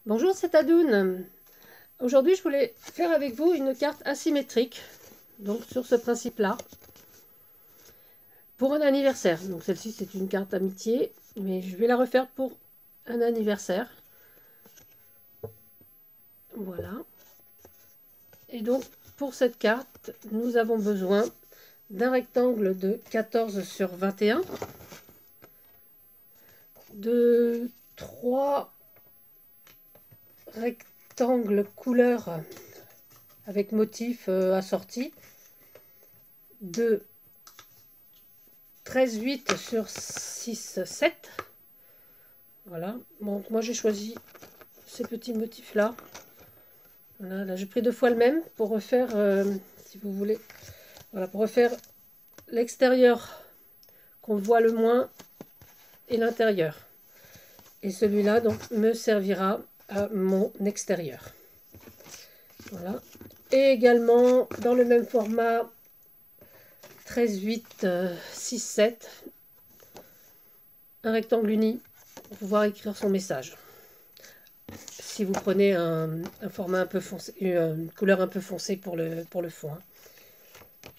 Bonjour, c'est Adoun. Aujourd'hui, je voulais faire avec vous une carte asymétrique, donc sur ce principe-là, pour un anniversaire. Donc celle-ci, c'est une carte amitié, mais je vais la refaire pour un anniversaire. Voilà. Et donc, pour cette carte, nous avons besoin d'un rectangle de 14 sur 21, de 3 rectangles couleur avec motif assorti, de 13,8 sur 6,7. Voilà. Bon, moi j'ai choisi ces petits motifs-là. Voilà, là j'ai pris 2 fois le même pour refaire, si vous voulez, voilà, pour refaire l'extérieur qu'on voit le moins et l'intérieur. Et celui-là donc me servira à mon extérieur. Voilà. Et également dans le même format 13,8, 6,7, un rectangle uni pour pouvoir écrire son message. Si vous prenez un format un peu foncé, une couleur un peu foncée pour le fond. Hein.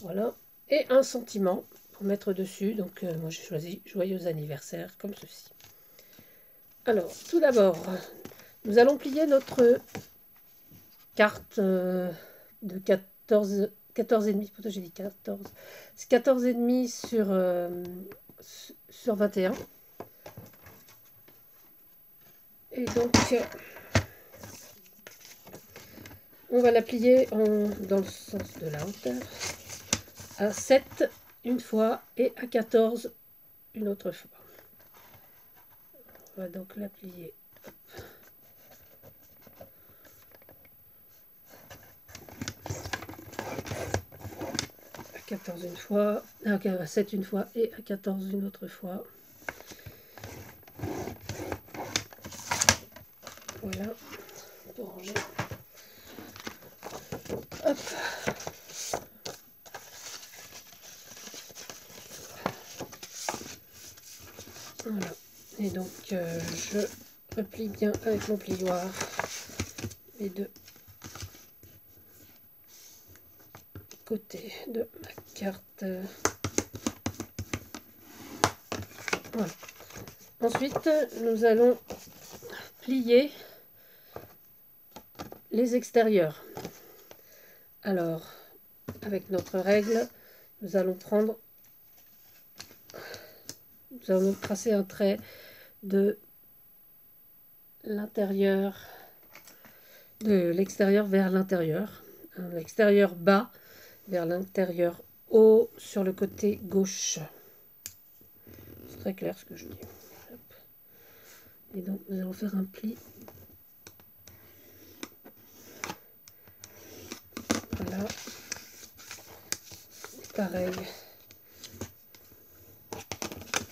Voilà. Et un sentiment pour mettre dessus. Donc moi j'ai choisi Joyeux anniversaire comme ceci. Alors tout d'abord, nous allons plier notre carte de 14,5. Pourquoi j'ai dit 14? C'est 14,5 sur 21. Et donc on va la plier dans le sens de la hauteur. À 7 une fois et à 14 une autre fois. On va donc la plier. À 14 une fois, à 7 une fois et à 14 une autre fois. Voilà, pour ranger. Hop. Voilà. Et donc, je replie bien avec mon plioir les deux côtés de ma carte. Voilà. Ensuite, nous allons plier les extérieurs. Alors, avec notre règle, nous allons tracer un trait de l'intérieur, de l'extérieur vers l'intérieur, l'extérieur bas vers l'intérieur haut sur le côté gauche. C'est très clair ce que je dis. Hop. Et donc nous allons faire un pli. Voilà. Pareil.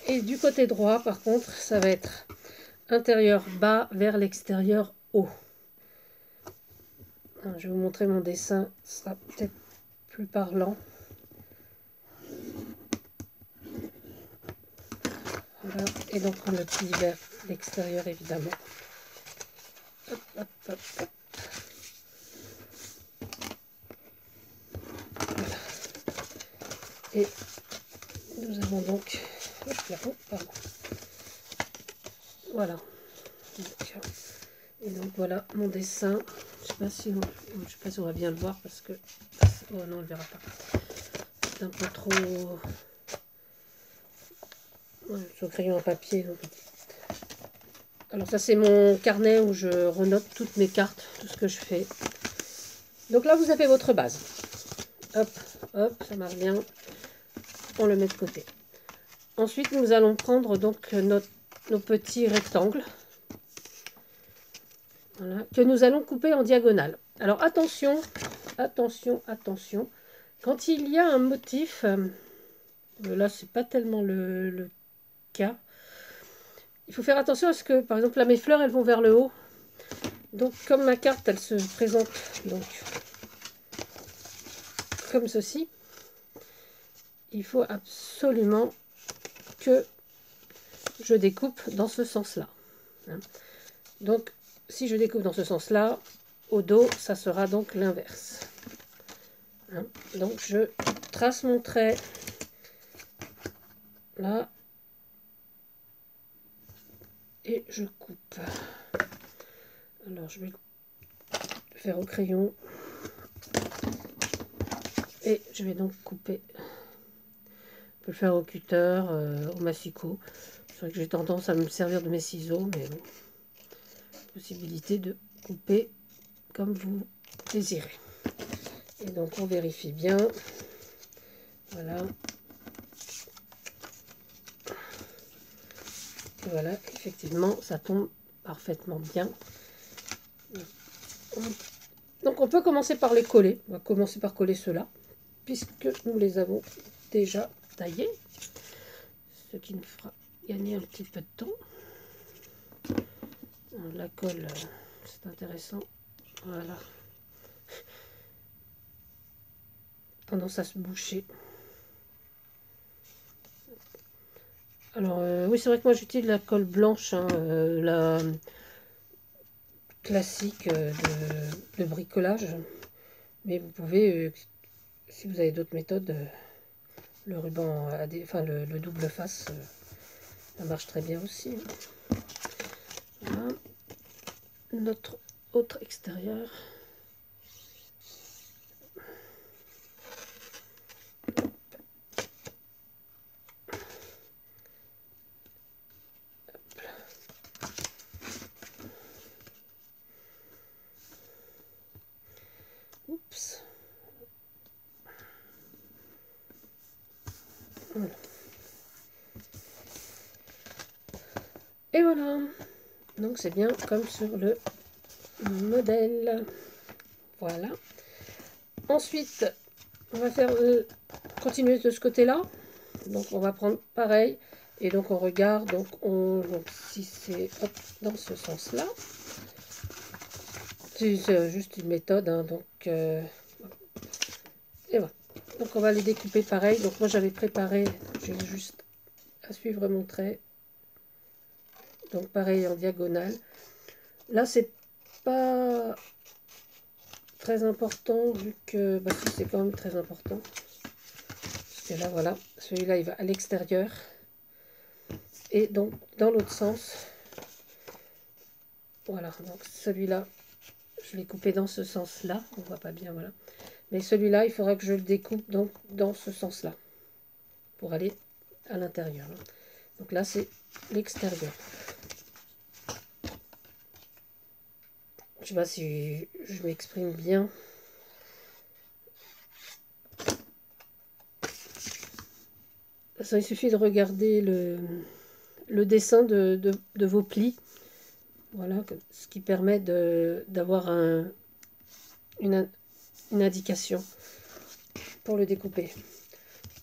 Et du côté droit, par contre, ça va être intérieur bas vers l'extérieur haut. Je vais vous montrer mon dessin, ce sera peut-être plus parlant. Voilà. Et donc on le plie vers l'extérieur évidemment. Hop, hop, hop, hop. Voilà. Et nous avons donc... Voilà. Et donc voilà mon dessin. Je sais pas si on va bien le voir parce que... Oh non, on le verra pas. C'est un peu trop... Sur le crayon à papier. Alors ça c'est mon carnet où je renote toutes mes cartes, tout ce que je fais. Donc là vous avez votre base. Hop, hop, ça marche bien. On le met de côté. Ensuite nous allons prendre donc nos petits rectangles. Voilà, que nous allons couper en diagonale. Alors attention, attention, attention. Quand il y a un motif, là c'est pas tellement le cas. Il faut faire attention à ce que, par exemple, là mes fleurs elles vont vers le haut. Donc comme ma carte elle se présente donc comme ceci, il faut absolument que je découpe dans ce sens-là. Donc si je découpe dans ce sens-là, au dos, ça sera donc l'inverse. Hein, donc je trace mon trait là et je coupe. Alors je vais le faire au crayon et je vais donc couper. On peut le faire au cutter, au massicot. C'est vrai que j'ai tendance à me servir de mes ciseaux, mais bon, possibilité de couper comme vous désirez. Et donc on vérifie bien. Voilà. Et voilà, effectivement, ça tombe parfaitement bien. Donc on peut commencer par les coller. On va commencer par coller ceux-là, puisque nous les avons déjà taillés. Ce qui nous fera gagner un petit peu de temps. Alors, la colle, c'est intéressant. Voilà. Tendance à se boucher. Alors oui, c'est vrai que moi j'utilise la colle blanche, hein, la classique de bricolage. Mais vous pouvez, si vous avez d'autres méthodes, le ruban, enfin le double face, ça marche très bien aussi. Voilà. Notre autre extérieur. Oups. Voilà. Et voilà. Donc c'est bien comme sur le modèle. Voilà. Ensuite, on va faire continuer de ce côté-là. Donc on va prendre pareil. Et donc on regarde. Donc si c'est dans ce sens-là. C'est juste une méthode. Hein, donc et voilà. Donc on va les découper pareil. Donc moi j'avais préparé. J'ai juste à suivre mon trait. Donc pareil en diagonale. Là c'est pas très important vu que bah, si, c'est quand même très important. Parce que là voilà, celui-là il va à l'extérieur. Et donc dans l'autre sens. Voilà, donc celui-là, je l'ai coupé dans ce sens-là. On voit pas bien, voilà. Mais celui-là, il faudra que je le découpe donc dans ce sens-là. Pour aller à l'intérieur. Donc là, c'est l'extérieur. Je sais pas si je m'exprime bien. Ça, il suffit de regarder le dessin de vos plis. Voilà, ce qui permet d'avoir une indication pour le découper.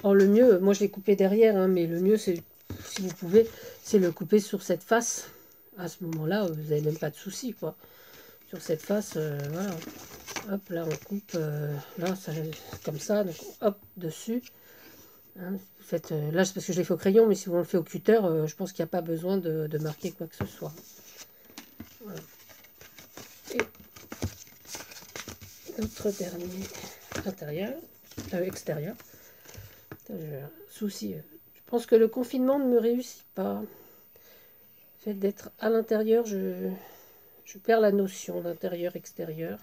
Alors le mieux, moi je l'ai coupé derrière, hein, mais le mieux c'est, si vous pouvez, c'est le couper sur cette face. À ce moment-là, vous n'avez même pas de souci, quoi. Sur cette face, voilà. Hop, là on coupe, là, ça, comme ça, donc hop, dessus. Hein, vous faites, là c'est parce que je l'ai fait au crayon, mais si vous le faites au cutter, je pense qu'il n'y a pas besoin de marquer quoi que ce soit. Voilà. Et notre dernier intérieur, extérieur. J'ai un souci. Je pense que le confinement ne me réussit pas. Le fait d'être à l'intérieur, je perds la notion d'intérieur-extérieur.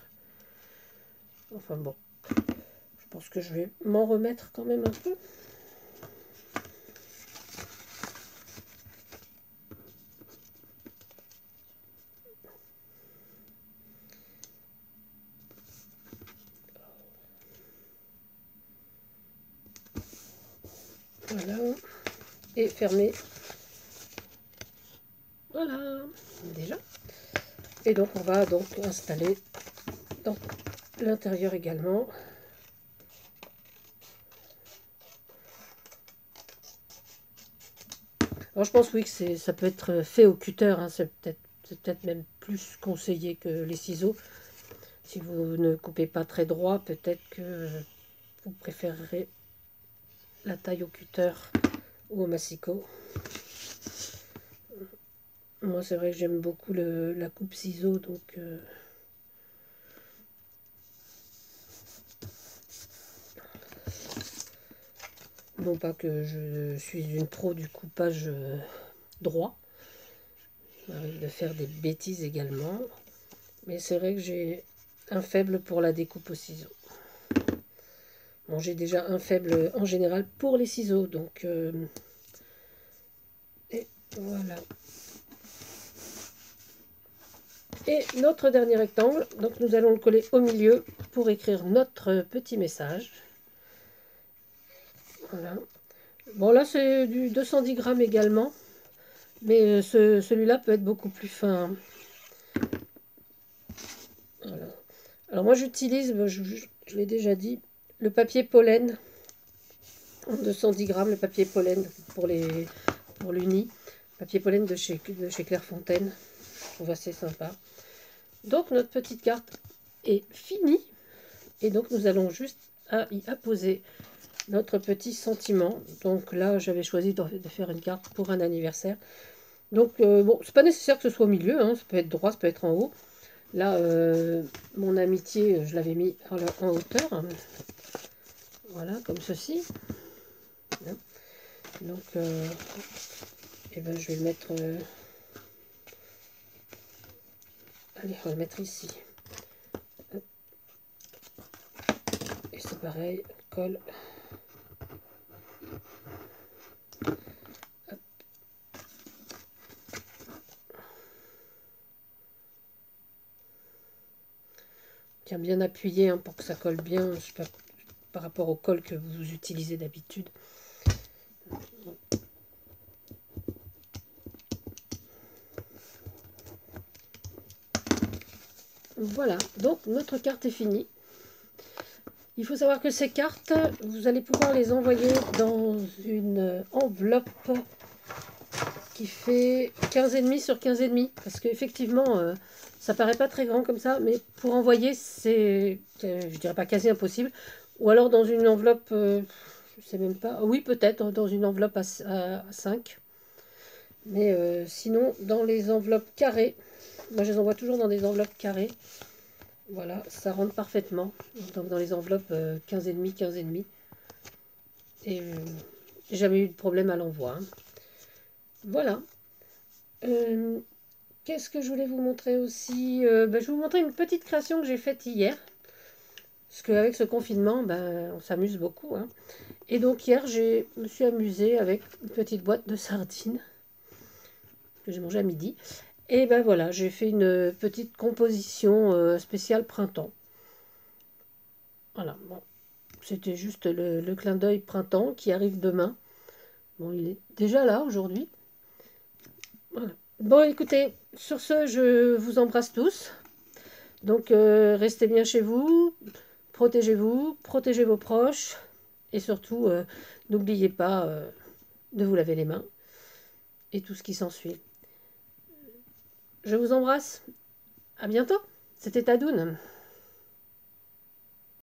Enfin bon, je pense que je vais m'en remettre quand même un peu. Voilà. Et fermer. Voilà, déjà. Et donc on va donc installer dans l'intérieur également. Alors je pense oui que ça peut être fait au cutter, hein, c'est peut-être même plus conseillé que les ciseaux. Si vous ne coupez pas très droit, peut-être que vous préférerez la taille au cutter ou au massicot. Moi, c'est vrai que j'aime beaucoup la coupe ciseaux, donc non pas que je suis une pro du coupage droit. Il m'arrive de faire des bêtises également. Mais c'est vrai que j'ai un faible pour la découpe au ciseau. Bon, j'ai déjà un faible en général pour les ciseaux, donc et voilà. Et notre dernier rectangle, donc nous allons le coller au milieu pour écrire notre petit message. Voilà. Bon, là c'est du 210 grammes également, mais celui-là peut être beaucoup plus fin. Voilà. Alors moi j'utilise, je l'ai déjà dit, le papier pollen en 210 grammes, le papier pollen pour l'uni, papier pollen de chez Clairefontaine, je trouve assez sympa. Donc notre petite carte est finie et donc nous allons juste y apposer notre petit sentiment. Donc là j'avais choisi de faire une carte pour un anniversaire. Donc bon, c'est pas nécessaire que ce soit au milieu, hein, ça peut être droit, ça peut être en haut. Là mon amitié, je l'avais mis en hauteur. Voilà, comme ceci. Donc et ben, je vais le mettre... allez, on va le mettre ici. Et c'est pareil, on colle. Hop. Tiens, bien appuyé hein, pour que ça colle bien, je sais pas, par rapport au colle que vous utilisez d'habitude. Voilà, donc notre carte est finie. Il faut savoir que ces cartes, vous allez pouvoir les envoyer dans une enveloppe qui fait 15,5 sur 15,5. Parce qu'effectivement, ça paraît pas très grand comme ça, mais pour envoyer, c'est, je dirais pas quasi impossible. Ou alors dans une enveloppe, je sais même pas, oui peut-être dans une enveloppe à 5. Mais sinon, dans les enveloppes carrées, moi je les envoie toujours dans des enveloppes carrées. Voilà, ça rentre parfaitement. Donc dans les enveloppes 15,5, 15,5. Et j'ai jamais eu de problème à l'envoi. Hein. Voilà. Qu'est-ce que je voulais vous montrer aussi Je vais vous montrer une petite création que j'ai faite hier. Parce qu'avec ce confinement, on s'amuse beaucoup. Hein. Et donc hier, je me suis amusée avec une petite boîte de sardines que j'ai mangée à midi. Et ben voilà, j'ai fait une petite composition spéciale printemps. Voilà, bon. C'était juste le clin d'œil printemps qui arrive demain. Bon, il est déjà là aujourd'hui. Voilà. Bon, écoutez, sur ce, je vous embrasse tous. Donc, restez bien chez vous, protégez vos proches. Et surtout, n'oubliez pas de vous laver les mains et tout ce qui s'ensuit. Je vous embrasse. À bientôt. C'était Tadoun.